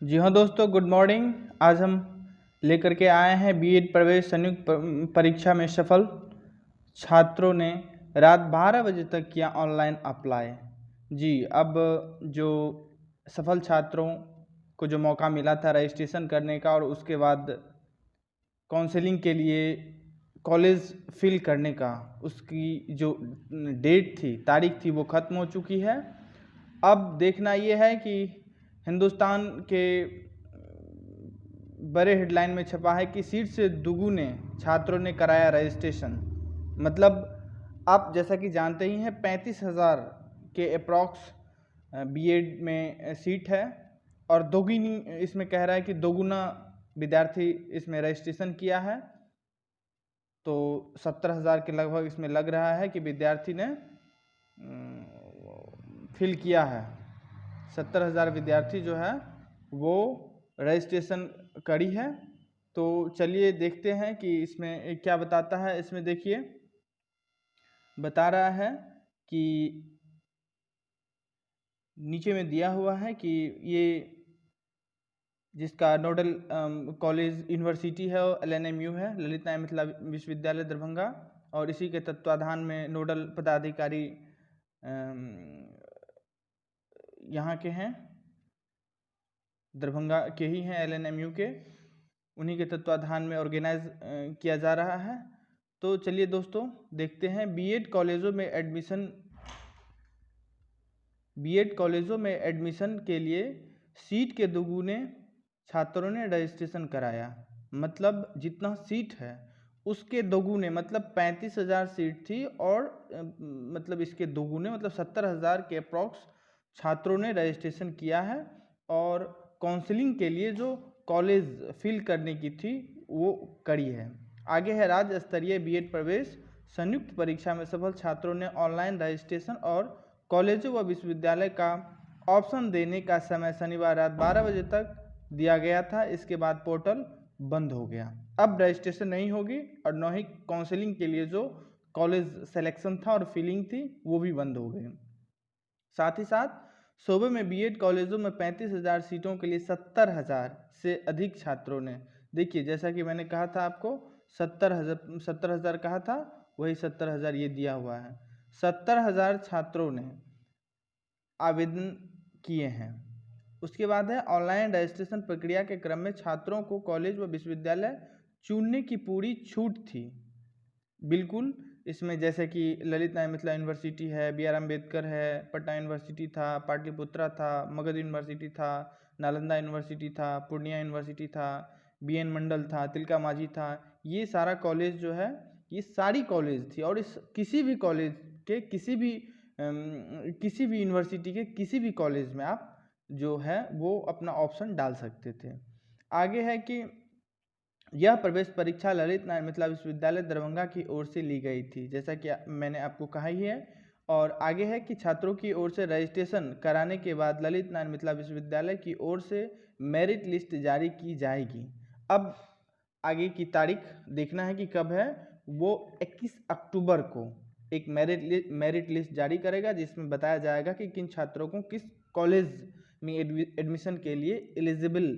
जी हाँ दोस्तों, good morning. आज हम लेकर के आए हैं बीएड प्रवेश संयुक्त परीक्षा में सफल छात्रों ने रात 12 बजे तक किया ऑनलाइन अप्लाई। जी, अब जो सफल छात्रों को जो मौका मिला था रजिस्ट्रेशन करने का और उसके बाद काउंसलिंग के लिए कॉलेज फिल करने का, उसकी जो डेट थी, तारीख थी, वो ख़त्म हो चुकी है। अब देखना ये है कि हिंदुस्तान के बड़े हेडलाइन में छपा है कि सीट से दुगुने छात्रों ने कराया रजिस्ट्रेशन। मतलब आप जैसा कि जानते ही हैं 35,000 के अप्रॉक्स बीएड में सीट है और दोगुनी इसमें कह रहा है कि दोगुना विद्यार्थी इसमें रजिस्ट्रेशन किया है। तो 70,000 के लगभग इसमें लग रहा है कि विद्यार्थी ने फिल किया है। 70,000 विद्यार्थी जो है वो रजिस्ट्रेशन करी है। तो चलिए देखते हैं कि इसमें क्या बताता है। इसमें देखिए बता रहा है कि नीचे में दिया हुआ है कि ये जिसका नोडल कॉलेज यूनिवर्सिटी है वो LNMU है, ललित नारायण मिथिला विश्वविद्यालय दरभंगा, और इसी के तत्वाधान में नोडल पदाधिकारी यहाँ के हैं, दरभंगा के ही हैं, LNMU के, उन्हीं के तत्वाधान में ऑर्गेनाइज किया जा रहा है। तो चलिए दोस्तों देखते हैं बीएड कॉलेजों में एडमिशन के लिए सीट के दोगुने छात्रों ने रजिस्ट्रेशन कराया। मतलब जितना सीट है उसके दोगुने, मतलब 35,000 सीट थी और मतलब इसके दोगुने, मतलब 70,000 के अप्रॉक्स छात्रों ने रजिस्ट्रेशन किया है और काउंसलिंग के लिए जो कॉलेज फिल करने की थी वो करी है। आगे है राज्य स्तरीय बीएड प्रवेश संयुक्त परीक्षा में सफल छात्रों ने ऑनलाइन रजिस्ट्रेशन और कॉलेजों व विश्वविद्यालय का ऑप्शन देने का समय शनिवार रात 12 बजे तक दिया गया था। इसके बाद पोर्टल बंद हो गया। अब रजिस्ट्रेशन नहीं होगी और न ही काउंसलिंग के लिए जो कॉलेज सिलेक्शन था और फिलिंग थी वो भी बंद हो गई। साथ ही साथ सूबे में बीएड कॉलेजों में 35,000 सीटों के लिए 70,000 से अधिक छात्रों ने, देखिए जैसा कि मैंने कहा था आपको 70,000 कहा था, वही 70,000 ये दिया हुआ है। 70,000 छात्रों ने आवेदन किए हैं। उसके बाद है ऑनलाइन रजिस्ट्रेशन प्रक्रिया के क्रम में छात्रों को कॉलेज व विश्वविद्यालय चुनने की पूरी छूट थी। बिल्कुल, इसमें जैसे कि ललित नारायण मिथिला यूनिवर्सिटी है, BR अम्बेडकर है, पटना यूनिवर्सिटी था, पाटलिपुत्रा था, मगध यूनिवर्सिटी था, नालंदा यूनिवर्सिटी था, पूर्णिया यूनिवर्सिटी था, BN मंडल था, तिलका मांझी था, ये सारा कॉलेज जो है ये सारी कॉलेज थी। और इस किसी भी कॉलेज के किसी भी यूनिवर्सिटी के किसी भी कॉलेज में आप जो है वो अपना ऑप्शन डाल सकते थे। आगे है कि यह प्रवेश परीक्षा ललित नारायण मिथिला विश्वविद्यालय दरभंगा की ओर से ली गई थी, जैसा कि मैंने आपको कहा ही है। और आगे है कि छात्रों की ओर से रजिस्ट्रेशन कराने के बाद ललित नारायण मिथिला विश्वविद्यालय की ओर से मेरिट लिस्ट जारी की जाएगी। अब आगे की तारीख देखना है कि कब है। वो 21 अक्टूबर को एक मेरिट लिस्ट जारी करेगा जिसमें बताया जाएगा कि किन छात्रों को किस कॉलेज में एडमिशन के लिए एलिजिबल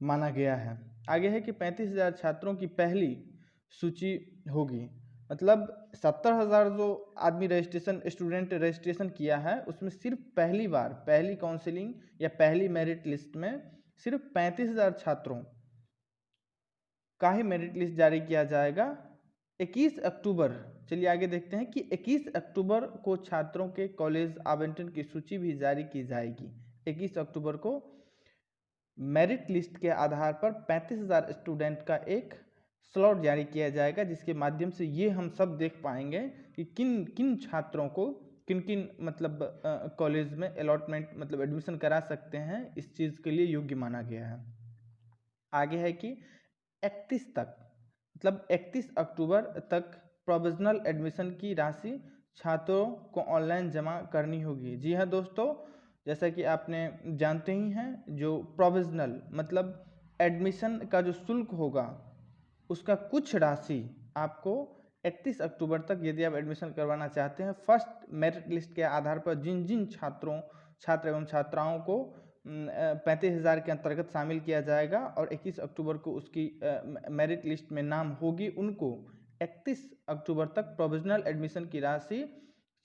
माना गया है। आगे है कि 35,000 छात्रों की पहली सूची होगी। मतलब 70,000 जो आदमी स्टूडेंट रजिस्ट्रेशन किया है उसमें सिर्फ पहली बार, पहली काउंसलिंग या पहली मेरिट लिस्ट में सिर्फ 35,000 छात्रों का ही मेरिट लिस्ट जारी किया जाएगा 21 अक्टूबर। चलिए आगे देखते हैं कि 21 अक्टूबर को छात्रों के कॉलेज आवंटन की सूची भी जारी की जाएगी। 21 अक्टूबर को मेरिट लिस्ट के आधार पर 35,000 स्टूडेंट का एक स्लॉट जारी किया जाएगा, जिसके माध्यम से ये हम सब देख पाएंगे कि किन किन छात्रों को किन किन मतलब कॉलेज में अलॉटमेंट मतलब एडमिशन करा सकते हैं, इस चीज़ के लिए योग्य माना गया है। आगे है कि 31 तक, मतलब 31 अक्टूबर तक प्रोविजनल एडमिशन की राशि छात्रों को ऑनलाइन जमा करनी होगी। जी हाँ दोस्तों, जैसा कि आपने जानते ही हैं, जो प्रोविजनल मतलब एडमिशन का जो शुल्क होगा उसका कुछ राशि आपको 31 अक्टूबर तक, यदि आप एडमिशन करवाना चाहते हैं, फर्स्ट मेरिट लिस्ट के आधार पर जिन जिन छात्र एवं छात्राओं को 35,000 के अंतर्गत शामिल किया जाएगा और 21 अक्टूबर को उसकी मेरिट लिस्ट में नाम होगी। उनको 31 अक्टूबर तक प्रोविजनल एडमिशन की राशि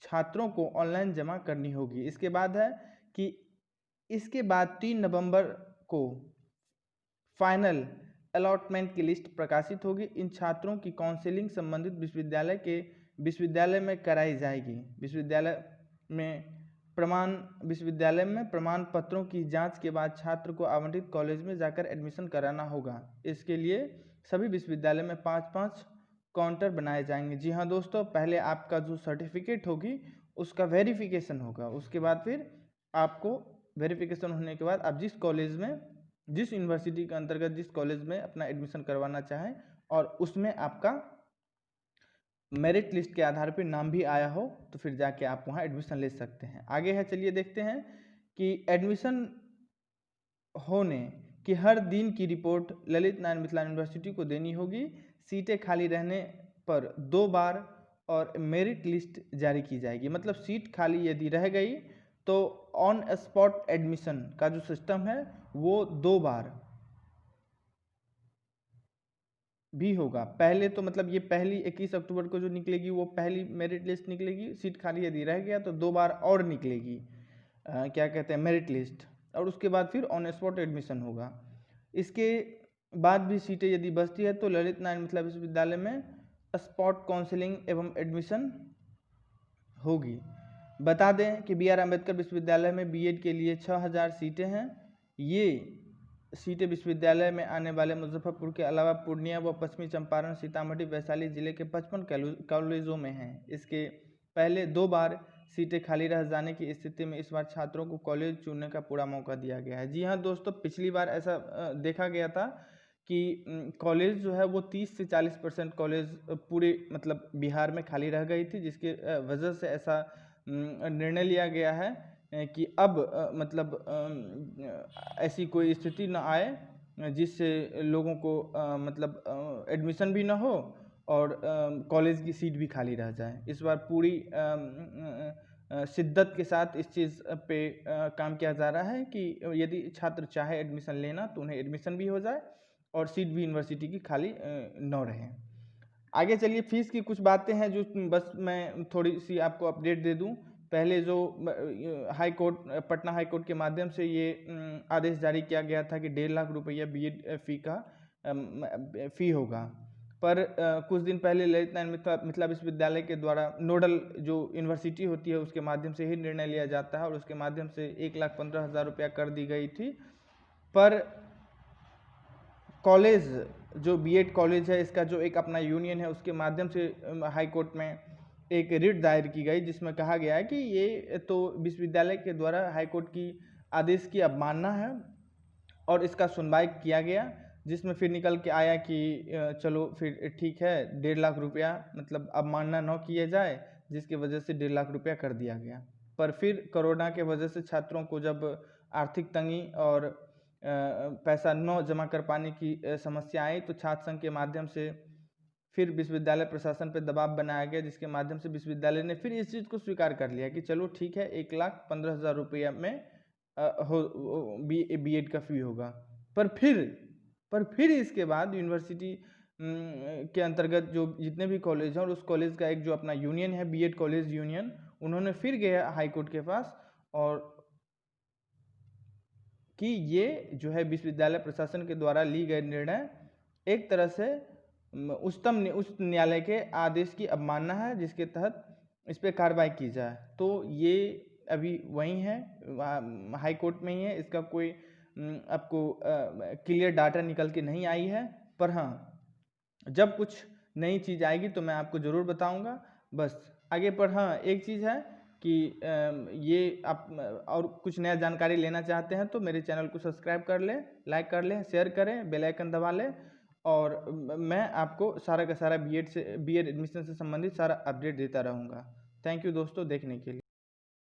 छात्रों को ऑनलाइन जमा करनी होगी। इसके बाद है कि इसके बाद 3 नवंबर को फाइनल अलॉटमेंट की लिस्ट प्रकाशित होगी। इन छात्रों की काउंसलिंग संबंधित विश्वविद्यालय में कराई जाएगी। विश्वविद्यालय में प्रमाण पत्रों की जांच के बाद छात्र को आवंटित कॉलेज में जाकर एडमिशन कराना होगा। इसके लिए सभी विश्वविद्यालय में 5-5 काउंटर बनाए जाएंगे। जी हाँ दोस्तों, पहले आपका जो सर्टिफिकेट होगी उसका वेरिफिकेशन होगा। उसके बाद फिर आपको वेरिफिकेशन होने के बाद आप जिस यूनिवर्सिटी के अंतर्गत जिस कॉलेज में अपना एडमिशन करवाना चाहें और उसमें आपका मेरिट लिस्ट के आधार पर नाम भी आया हो तो फिर जाके आप वहाँ एडमिशन ले सकते हैं। आगे है, चलिए देखते हैं कि एडमिशन होने की हर दिन की रिपोर्ट ललित नारायण मिथिला यूनिवर्सिटी को देनी होगी। सीटें खाली रहने पर 2 बार और मेरिट लिस्ट जारी की जाएगी। मतलब सीट खाली यदि रह गई तो ऑन स्पॉट एडमिशन का जो सिस्टम है वो 2 बार भी होगा। पहले तो मतलब ये पहली 21 अक्टूबर को जो निकलेगी वो पहली मेरिट लिस्ट निकलेगी। सीट खाली यदि रह गया तो 2 बार और निकलेगी क्या कहते हैं मेरिट लिस्ट, और उसके बाद फिर ऑन स्पॉट एडमिशन होगा। इसके बाद भी सीटें यदि बचती है तो ललित नारायण मिथिला विश्वविद्यालय में स्पॉट काउंसलिंग एवं एडमिशन होगी। बता दें कि बी आर अम्बेडकर विश्वविद्यालय में बीएड के लिए 6000 सीटें हैं। ये सीटें विश्वविद्यालय में आने वाले मुजफ्फरपुर के अलावा पूर्णिया व पश्चिमी चंपारण, सीतामढ़ी, वैशाली जिले के 55 कॉलेजों में हैं। इसके पहले 2 बार सीटें खाली रह जाने की स्थिति में इस बार छात्रों को कॉलेज चुनने का पूरा मौका दिया गया है। जी हाँ दोस्तों, पिछली बार ऐसा देखा गया था कि कॉलेज जो है वो 30 से 40% कॉलेज पूरे मतलब बिहार में खाली रह गई थी, जिसके वजह से ऐसा निर्णय लिया गया है कि अब ऐसी कोई स्थिति न आए जिससे लोगों को मतलब एडमिशन भी ना हो और कॉलेज की सीट भी खाली रह जाए। इस बार पूरी शिद्दत के साथ इस चीज़ पे काम किया जा रहा है कि यदि छात्र चाहे एडमिशन लेना तो उन्हें एडमिशन भी हो जाए और सीट भी यूनिवर्सिटी की खाली न रहे। आगे चलिए, फीस की कुछ बातें हैं जो बस मैं थोड़ी सी आपको अपडेट दे दूं। पहले जो पटना हाई कोर्ट के माध्यम से ये आदेश जारी किया गया था कि 1.5 लाख रुपया बीएड फी होगा, पर कुछ दिन पहले ललित नारायण मिथिला विश्वविद्यालय के द्वारा नोडल जो यूनिवर्सिटी होती है उसके माध्यम से ही निर्णय लिया जाता है और उसके माध्यम से 1,15,000 रुपया कर दी गई थी। पर कॉलेज जो बीएड कॉलेज है इसका जो एक अपना यूनियन है उसके माध्यम से हाई कोर्ट में एक रिट दायर की गई जिसमें कहा गया है कि ये तो विश्वविद्यालय के द्वारा हाई कोर्ट की आदेश की अवमानना है और इसका सुनवाई किया गया, जिसमें फिर निकल के आया कि चलो फिर ठीक है 1.5 लाख रुपया मतलब अवमानना न किया जाए, जिसकी वजह से 1.5 लाख रुपया कर दिया गया। पर फिर कोरोना के वजह से छात्रों को जब आर्थिक तंगी और पैसा न जमा कर पाने की समस्या आई तो छात्र संघ के माध्यम से फिर विश्वविद्यालय प्रशासन पर दबाव बनाया गया, जिसके माध्यम से विश्वविद्यालय ने फिर इस चीज़ को स्वीकार कर लिया कि चलो ठीक है 1,15,000 रुपया में बीएड का फी होगा। पर फिर इसके बाद यूनिवर्सिटी के अंतर्गत जो जितने भी कॉलेज हैं और उस कॉलेज का एक जो अपना यूनियन है बीएड कॉलेज यूनियन, उन्होंने फिर गया हाई कोर्ट के पास और कि ये जो है विश्वविद्यालय प्रशासन के द्वारा ली गई निर्णय एक तरह से उच्च न्यायालय के आदेश की अवमानना है, जिसके तहत इस पर कार्रवाई की जाए। तो ये अभी वहीं है, हाई कोर्ट में ही है, इसका कोई आपको क्लियर डाटा निकल के नहीं आई है। पर हाँ, जब कुछ नई चीज़ आएगी तो मैं आपको ज़रूर बताऊंगा। बस आगे पर हाँ एक चीज़ है कि ये आप और कुछ नया जानकारी लेना चाहते हैं तो मेरे चैनल को सब्सक्राइब कर लें, लाइक कर लें, शेयर करें, बेल आइकन दबा लें और मैं आपको सारा का सारा बीएड एडमिशन से संबंधित सारा अपडेट देता रहूँगा। थैंक यू दोस्तों देखने के लिए।